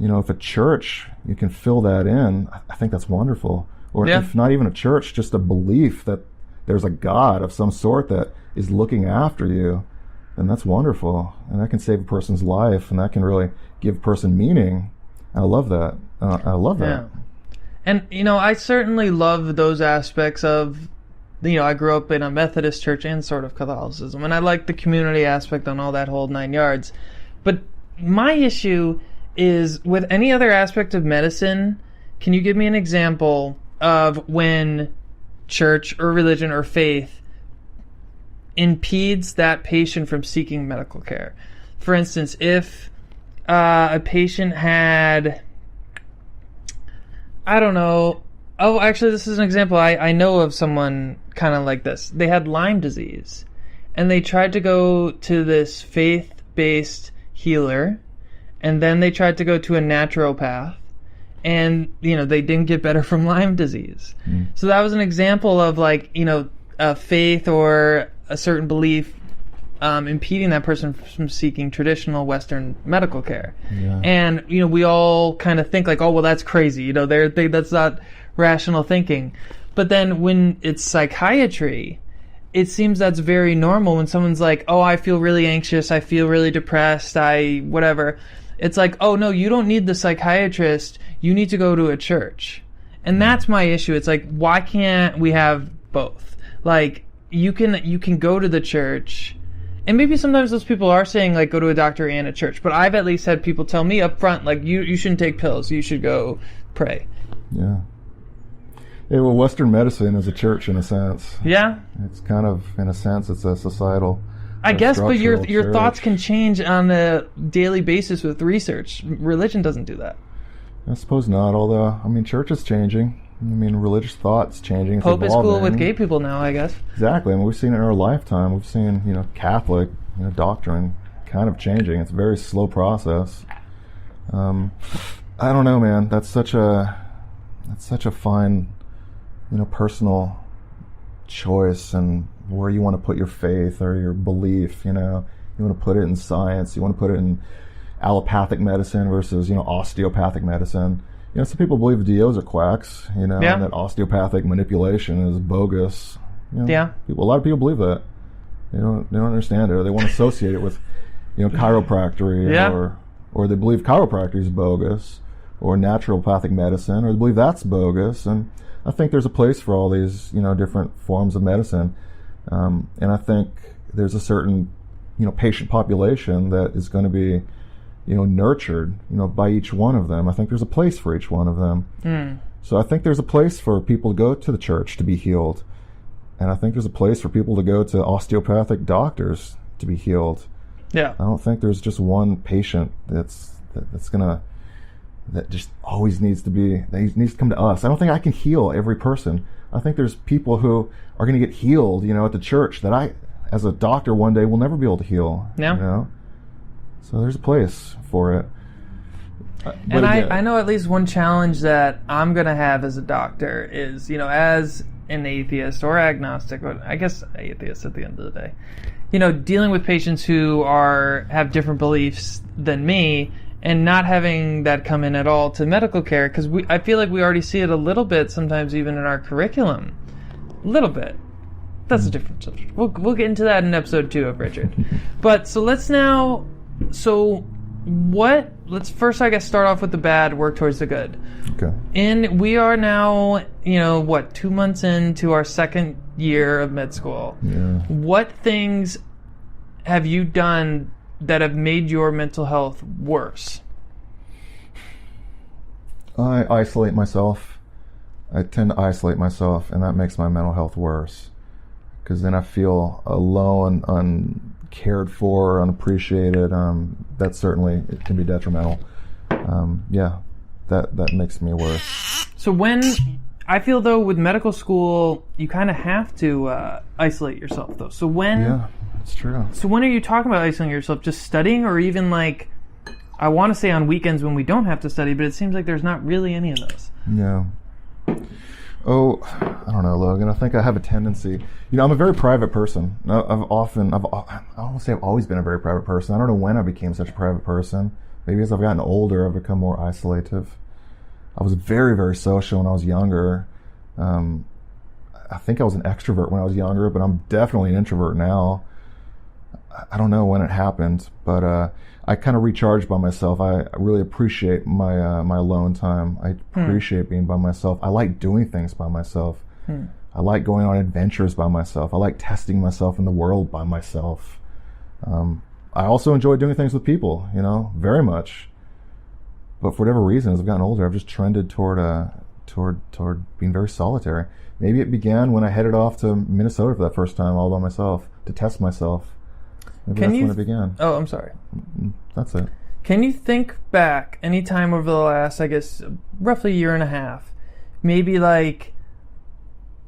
if a church, you can fill that in, I think that's wonderful. Or if not even a church, just a belief that there's a God of some sort that is looking after you, then that's wonderful. And that can save a person's life, and that can really give a person meaning. I love that. Yeah. And, I certainly love those aspects of, I grew up in a Methodist church and sort of Catholicism, and I like the community aspect on all that whole 9 yards. But my issue is with any other aspect of medicine, can you give me an example of when church or religion or faith impedes that patient from seeking medical care? For instance, if a patient had, I don't know, oh, actually, this is an example. I know of someone kind of like this. They had Lyme disease, and they tried to go to this faith-based healer, and then they tried to go to a naturopath, and they didn't get better from Lyme disease. So that was an example of, like, a faith or a certain belief impeding that person from seeking traditional Western medical care. Yeah. And we all kind of think like, oh well, that's crazy, that's not rational thinking. But then when it's psychiatry, it seems that's very normal. When someone's like, oh, I feel really anxious, I feel really depressed, whatever. It's like, oh, no, you don't need the psychiatrist. You need to go to a church. And that's my issue. It's like, why can't we have both? Like, you can go to the church And maybe sometimes those people are saying, like, go to a doctor and a church. But I've at least had people tell me up front, like, you shouldn't take pills. You should go pray. Yeah. Yeah, well, Western medicine is a church in a sense. Yeah. It's kind of, in a sense, it's a societal. I guess, but your church. thoughts can change on a daily basis with research. Religion doesn't do that. I suppose not, although, I mean, church is changing. I mean, religious thought's changing. It's Pope is cool evolving. with gay people now, I guess. Exactly. I mean, we've seen it in our lifetime. We've seen, Catholic, doctrine kind of changing. It's a very slow process. I don't know, man. That's such a fine, personal choice and where you want to put your faith or your belief. You want to put it in science. You want to put it in allopathic medicine versus, osteopathic medicine. Some people believe DOs are quacks, and that osteopathic manipulation is bogus. A lot of people believe that. They don't understand it, or they want to associate it with, chiropractic, or they believe chiropractic is bogus, or naturopathic medicine, or they believe that's bogus. And I think there's a place for all these, different forms of medicine. And I think there's a certain, patient population that is going to be, nurtured, by each one of them. I think there's a place for each one of them. So I think there's a place for people to go to the church to be healed. And I think there's a place for people to go to osteopathic doctors to be healed. Yeah. I don't think there's just one patient that just always needs to come to us. I don't think I can heal every person. I think there's people who are going to get healed, at the church that I, as a doctor, one day will never be able to heal. Yeah. So there's a place for it. And I know at least one challenge that I'm going to have as a doctor is, as an atheist or agnostic, but I guess atheist at the end of the day, dealing with patients who have different beliefs than me and not having that come in at all to medical care, because I feel like we already see it a little bit sometimes even in our curriculum. A little bit. That's a different subject. We'll get into that in episode 2 of Richard. But so let's first, I guess, start off with the bad, work towards the good. Okay. And we are now, 2 months into our second year of med school. Yeah. What things have you done that have made your mental health worse? I isolate myself. I tend to isolate myself, and that makes my mental health worse. Because then I feel alone, uncared for, unappreciated. That certainly it can be detrimental. That makes me worse. So I feel though with medical school, you kind of have to isolate yourself though. So yeah, it's true. So when are you talking about isolating yourself? Just studying, or even like, I want to say on weekends when we don't have to study, but it seems like there's not really any of those. Yeah. Oh, I don't know, Logan. I think I have a tendency. I'm a very private person. I don't want to say I've always been a very private person. I don't know when I became such a private person. Maybe as I've gotten older, I've become more isolative. I was very, very social when I was younger. I think I was an extrovert when I was younger, but I'm definitely an introvert now. I don't know when it happened, but I kind of recharge by myself. I really appreciate my alone time. I appreciate being by myself. I like doing things by myself. I like going on adventures by myself. I like testing myself in the world by myself. I also enjoy doing things with people, very much. But for whatever reason, as I've gotten older, I've just trended toward being very solitary. Maybe it began when I headed off to Minnesota for that first time all by myself to test myself. Maybe that's when it began. Oh, I'm sorry. That's it. Can you think back any time over the last, I guess, roughly a year and a half, maybe like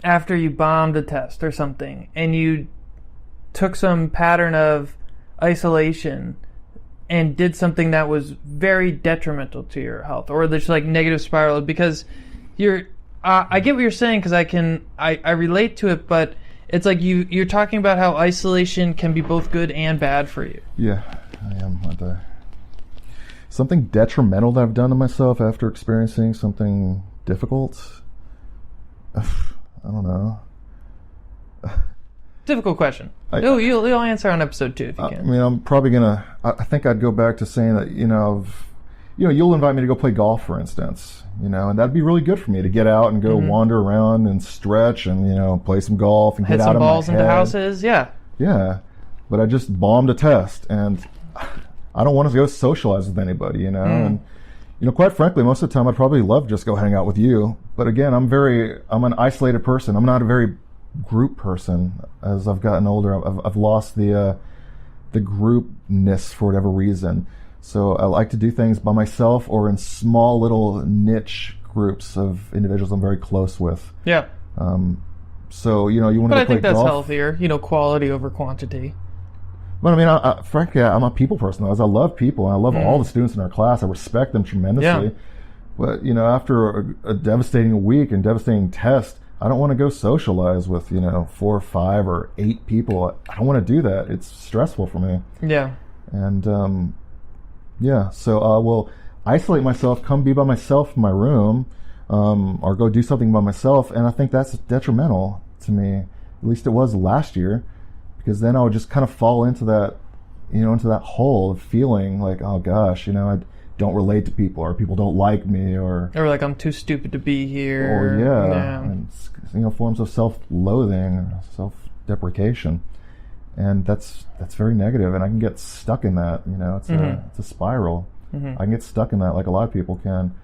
after you bombed a test or something, and you took some pattern of isolation and did something that was very detrimental to your health, or just like negative spiral? Because I get what you're saying, because I relate to it, but it's like you're talking about how isolation can be both good and bad for you. Yeah, I am. Something detrimental that I've done to myself after experiencing something difficult? I don't know. Difficult question. You'll answer on episode 2 if you can. I mean, I'm probably gonna. I think I'd go back to saying that you'll invite me to go play golf, for instance. And that'd be really good for me to get out and go wander around and stretch and play some golf and hit get some out of balls my into head. houses. Yeah. Yeah. but I just bombed a test, and I don't want to go socialize with anybody, you know. And quite frankly, most of the time I'd probably love to just go hang out with you. But again, I'm an isolated person. I'm not a very group person. As I've gotten older, I've lost the groupness for whatever reason. So I like to do things by myself or in small little niche groups of individuals I'm very close with. Yeah. So, you want to go play golf. But I think that's healthier, quality over quantity. But I mean, frankly, I'm a people person. I love people, and I love all the students in our class. I respect them tremendously. Yeah. But, after a devastating week and devastating test, I don't want to go socialize with, 4 or 5 or 8 people. I don't want to do that. It's stressful for me. Yeah. And, so I will isolate myself, come be by myself in my room, or go do something by myself. And I think that's detrimental to me. At least it was last year. Because then I would just kind of fall into that, into that hole of feeling like, oh gosh, I don't relate to people, or people don't like me, or like I'm too stupid to be here. Or and forms of self-loathing, self-deprecation, and that's very negative, and I can get stuck in that. It's a spiral. I can get stuck in that like a lot of people can.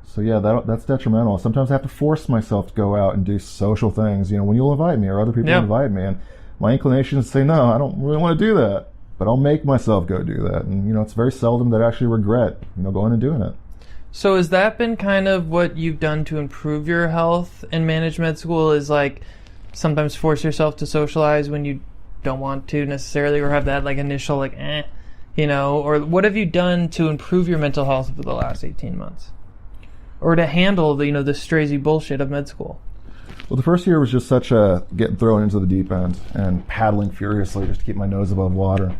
So yeah, that's detrimental. Sometimes I have to force myself to go out and do social things. When you'll invite me or other people invite me, and my inclination is to say, no, I don't really want to do that. But I'll make myself go do that. And, it's very seldom that I actually regret, going and doing it. So has that been kind of what you've done to improve your health in management school, is like sometimes force yourself to socialize when you don't want to necessarily, or have that like initial or what have you done to improve your mental health over the last 18 months? Or to handle the strazy bullshit of med school? Well, the first year was just such a getting thrown into the deep end and paddling furiously just to keep my nose above water,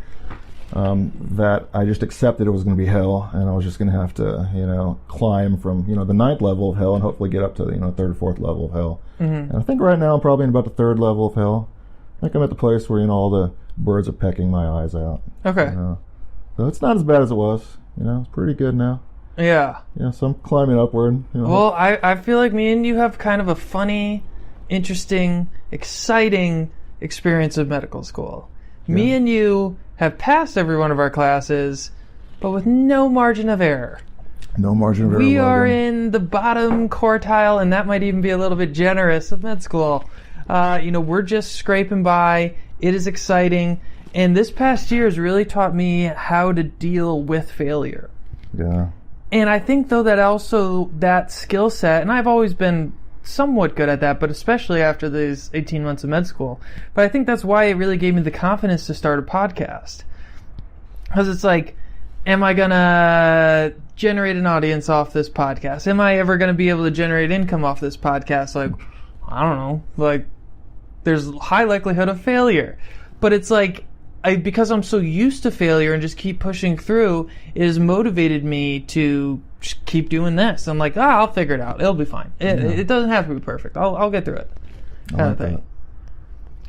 that I just accepted it was going to be hell, and I was just going to have to, climb from, the 9th level of hell and hopefully get up to the, 3rd or 4th level of hell. And I think right now I'm probably in about the 3rd level of hell. I think I'm at the place where, all the birds are pecking my eyes out. Okay. So it's not as bad as it was. It's pretty good now. Yeah. Yeah, so I'm climbing upward. Well, I feel like me and you have kind of a funny, interesting, exciting experience of medical school. Yeah. Me and you have passed every one of our classes, but with no margin of error. No margin of error. We are in the bottom quartile, and that might even be a little bit generous, of med school. We're just scraping by. It is exciting. And this past year has really taught me how to deal with failure. Yeah. And I think, though, that also that skill set, and I've always been somewhat good at that, but especially after these 18 months of med school. But I think that's why it really gave me the confidence to start a podcast. Because it's like, am I going to generate an audience off this podcast? Am I ever going to be able to generate income off this podcast? Like, I don't know. Like, there's high likelihood of failure. But it's like, because I'm so used to failure and just keep pushing through, it has motivated me to just keep doing this. I'm like, I'll figure it out. It'll be fine. It doesn't have to be perfect. I'll get through it. Kind of thing. That.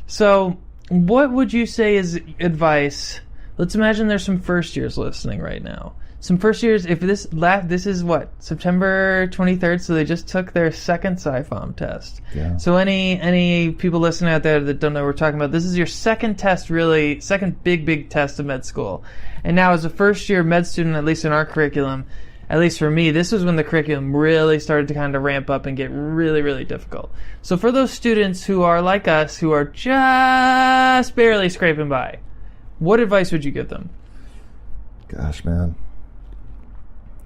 So, what would you say is advice? Let's imagine there's some first years listening right now. Some first years, if this is what, September 23rd, so they just took their second SciFOM test. Yeah. So any people listening out there that don't know what we're talking about, this is your second test, really, second big test of med school. And now as a first year med student, at least in our curriculum, at least for me, this was when the curriculum really started to kind of ramp up and get really, really difficult. So for those students who are like us, who are just barely scraping by, what advice would you give them? Gosh, man.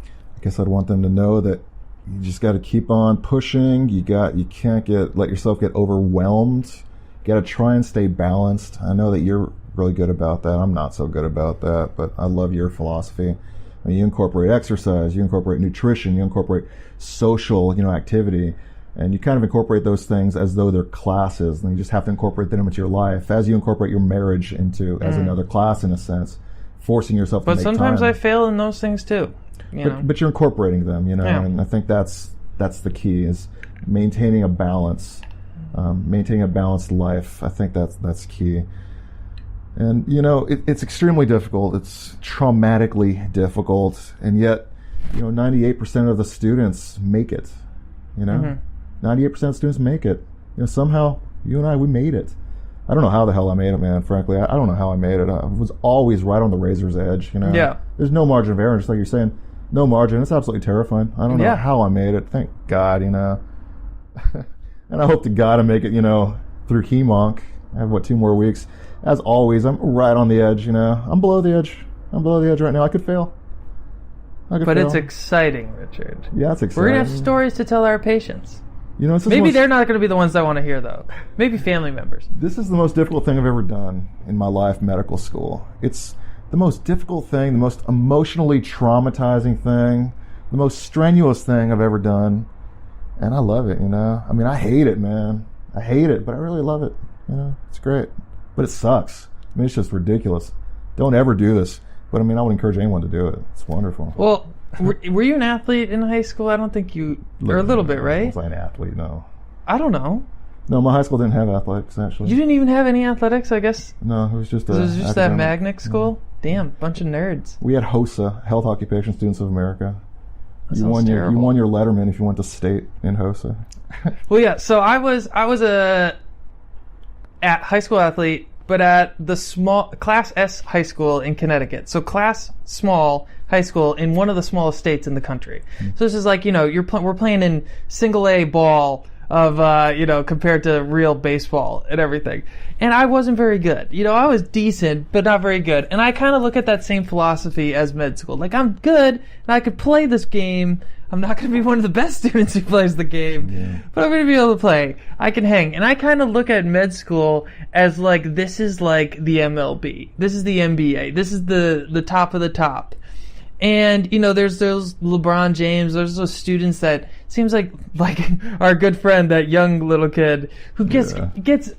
I guess I'd want them to know that you just got to keep on pushing. You can't let yourself get overwhelmed. You got to try and stay balanced. I know that you're really good about that. I'm not so good about that, but I love your philosophy. I mean, you incorporate exercise, you incorporate nutrition, you incorporate social, activity, and you kind of incorporate those things as though they're classes, and you just have to incorporate them into your life as you incorporate your marriage into as another class in a sense, forcing yourself to make time. But sometimes I fail in those things too. But you're incorporating them, and I think that's the key, is maintaining a balance, maintaining a balanced life. I think that's key. And it's extremely difficult. It's traumatically difficult, and yet 98% of the students make it. 98% of students make it. Somehow you and I, we made it. I don't know how the hell I made it, man. Frankly, I don't know how I made it. I was always right on the razor's edge. Yeah. There's no margin of error, just like you're saying. No margin. It's absolutely terrifying. I don't know how I made it. Thank God, And I hope to God I make it, through Hemonk. I have 2 more weeks. As always, I'm right on the edge. I'm below the edge. I'm below the edge right now. I could fail. But it's exciting, Richard. Yeah, it's exciting. We're gonna have stories to tell our patients. Maybe they're not going to be the ones that want to hear, though. Maybe family members. This is the most difficult thing I've ever done in my life, medical school. It's the most difficult thing, the most emotionally traumatizing thing, the most strenuous thing I've ever done. And I love it, I hate it, man. I hate it, but I really love it. It's great. But it sucks. It's just ridiculous. Don't ever do this. But, I would encourage anyone to do it. It's wonderful. Well, were you an athlete in high school? I don't think you... Or a little bit, right? Was I an athlete? No. I don't know. No, my high school didn't have athletics, actually. You didn't even have any athletics, I guess? No, it was just that magnet school? Damn, bunch of nerds. We had HOSA, Health Occupation Students of America. You won your Letterman if you went to state in HOSA. Well, yeah, so I was a high school athlete, but at the small Class S high school in Connecticut. So Class small high school in one of the smallest states in the country. So this is like, we're playing in single A ball of, compared to real baseball and everything. And I wasn't very good. I was decent, but not very good. And I kind of look at that same philosophy as med school. Like, I'm good, and I could play this game. I'm not going to be one of the best students who plays the game, but I'm going to be able to play. I can hang. And I kind of look at med school as like, this is like the MLB. This is the NBA. This is the top of the top. And, there's those LeBron James, there's those students that seems like our good friend, that young little kid who gets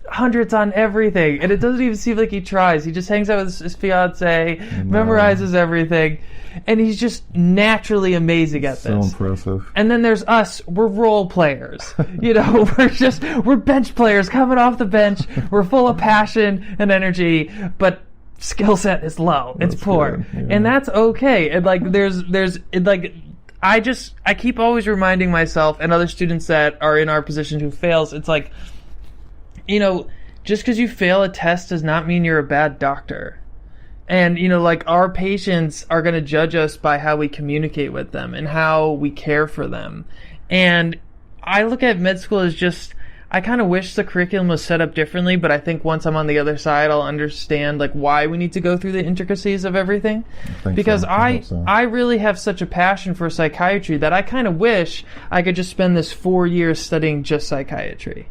hundreds on everything. And it doesn't even seem like he tries. He just hangs out with his fiance, memorizes everything. And he's just naturally amazing at this. So impressive. And then there's us. We're role players. We're bench players coming off the bench. We're full of passion and energy, but skill set is low. It's poor. Yeah. And that's okay. And I keep always reminding myself and other students that are in our position who fails, it's like, just because you fail a test does not mean you're a bad doctor. And, our patients are going to judge us by how we communicate with them and how we care for them. And I look at med school as just, I kind of wish the curriculum was set up differently, but I think once I'm on the other side, I'll understand why we need to go through the intricacies of everything. Because I really have such a passion for psychiatry that I kind of wish I could just spend this 4 years studying just psychiatry.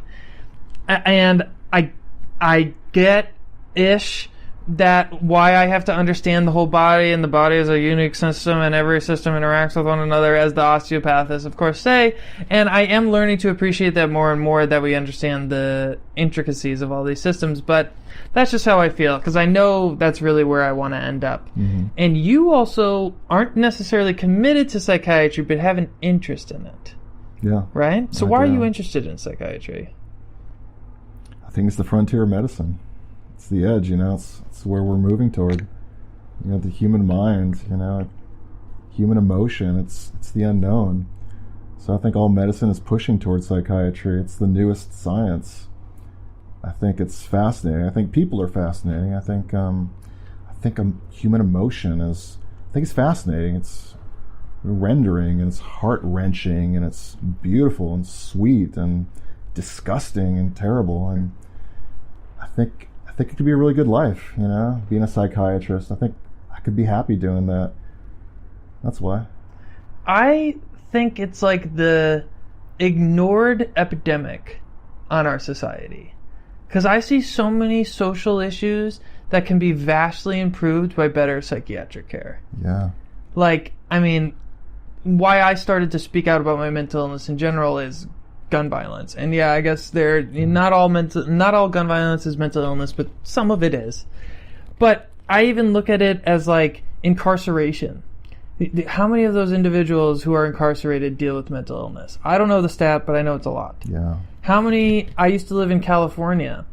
And I get-ish that why I have to understand the whole body, and the body is a unique system, and every system interacts with one another, as the osteopathists, of course, say. And I am learning to appreciate that more and more, that we understand the intricacies of all these systems. But that's just how I feel, because I know that's really where I want to end up. Mm-hmm. And you also aren't necessarily committed to psychiatry, but have an interest in it. Yeah. Right? So why are you interested in psychiatry? I think it's the frontier of medicine. It's the edge, it's where we're moving toward. The human mind, human emotion, it's the unknown. So I think all medicine is pushing towards psychiatry. It's the newest science. I think it's fascinating. I think people are fascinating. I think human emotion is, I think it's fascinating. It's rendering, and it's heart-wrenching, and it's beautiful and sweet and disgusting and terrible. And I think it could be a really good life, being a psychiatrist. I think I could be happy doing that. That's why. I think it's like the ignored epidemic on our society. Because I see so many social issues that can be vastly improved by better psychiatric care. Yeah. Why I started to speak out about my mental illness in general is gun violence. And yeah, I guess not all gun violence is mental illness, but some of it is. But I even look at it as incarceration. How many of those individuals who are incarcerated deal with mental illness? I don't know the stat, but I know it's a lot. Yeah. I used to live in California.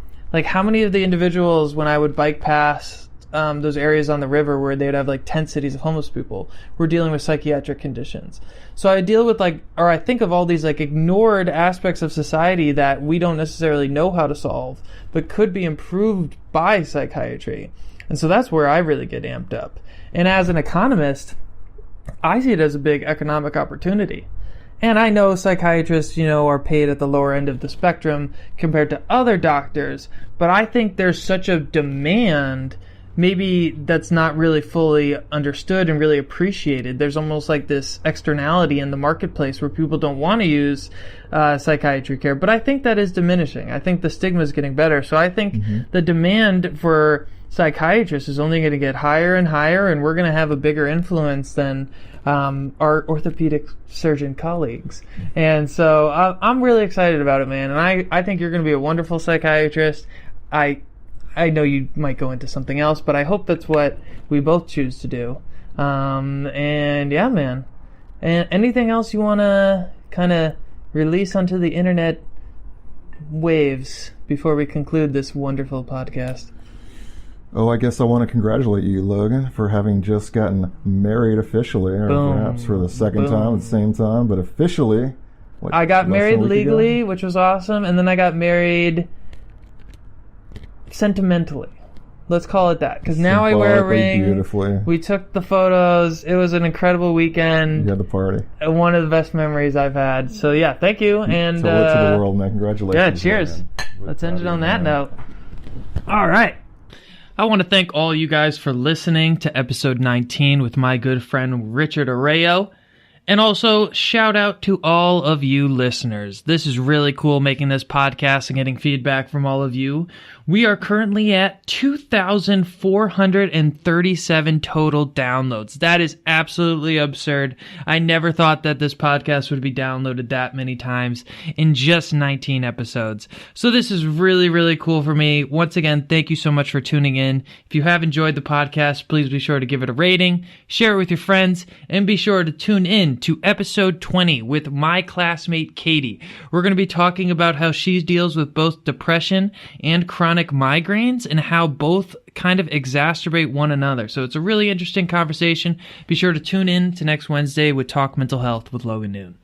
How many of the individuals, when I would bike past those areas on the river where they'd have like tent cities of homeless people who are dealing with psychiatric conditions. So I deal with I think of all these like ignored aspects of society that we don't necessarily know how to solve, but could be improved by psychiatry. And so that's where I really get amped up. And as an economist, I see it as a big economic opportunity. And I know psychiatrists, are paid at the lower end of the spectrum compared to other doctors, but I think there's such a demand, maybe that's not really fully understood and really appreciated. There's almost like this externality in the marketplace where people don't want to use psychiatry care, but I think that is diminishing. I think the stigma is getting better. So I think the demand for psychiatrists is only going to get higher and higher, and we're going to have a bigger influence than our orthopedic surgeon colleagues. And so I'm really excited about it, man. And I think you're going to be a wonderful psychiatrist. I know you might go into something else, but I hope that's what we both choose to do. And yeah, man. And anything else you want to kind of release onto the internet waves before we conclude this wonderful podcast? Oh, I guess I want to congratulate you, Logan, for having just gotten married officially, or perhaps for the second time at the same time, but officially. I got married legally, which was awesome, and then I got married sentimentally. Let's call it that, because now I wear a ring. Beautifully. We took the photos. It was an incredible weekend. You had the party. One of the best memories I've had. So yeah, thank you. And tell it to the world, man. Congratulations. Yeah, cheers. Let's end it on that note. All right. I want to thank all you guys for listening to episode 19 with my good friend Richard Arroyo. And also, shout out to all of you listeners. This is really cool making this podcast and getting feedback from all of you. We are currently at 2,437 total downloads. That is absolutely absurd. I never thought that this podcast would be downloaded that many times in just 19 episodes. So this is really, really cool for me. Once again, thank you so much for tuning in. If you have enjoyed the podcast, please be sure to give it a rating, share it with your friends, and be sure to tune in to episode 20 with my classmate Katie. We're going to be talking about how she deals with both depression and chronic migraines and how both kind of exacerbate one another. So it's a really interesting conversation. Be sure to tune in to next Wednesday with Talk Mental Health with Logan Noon.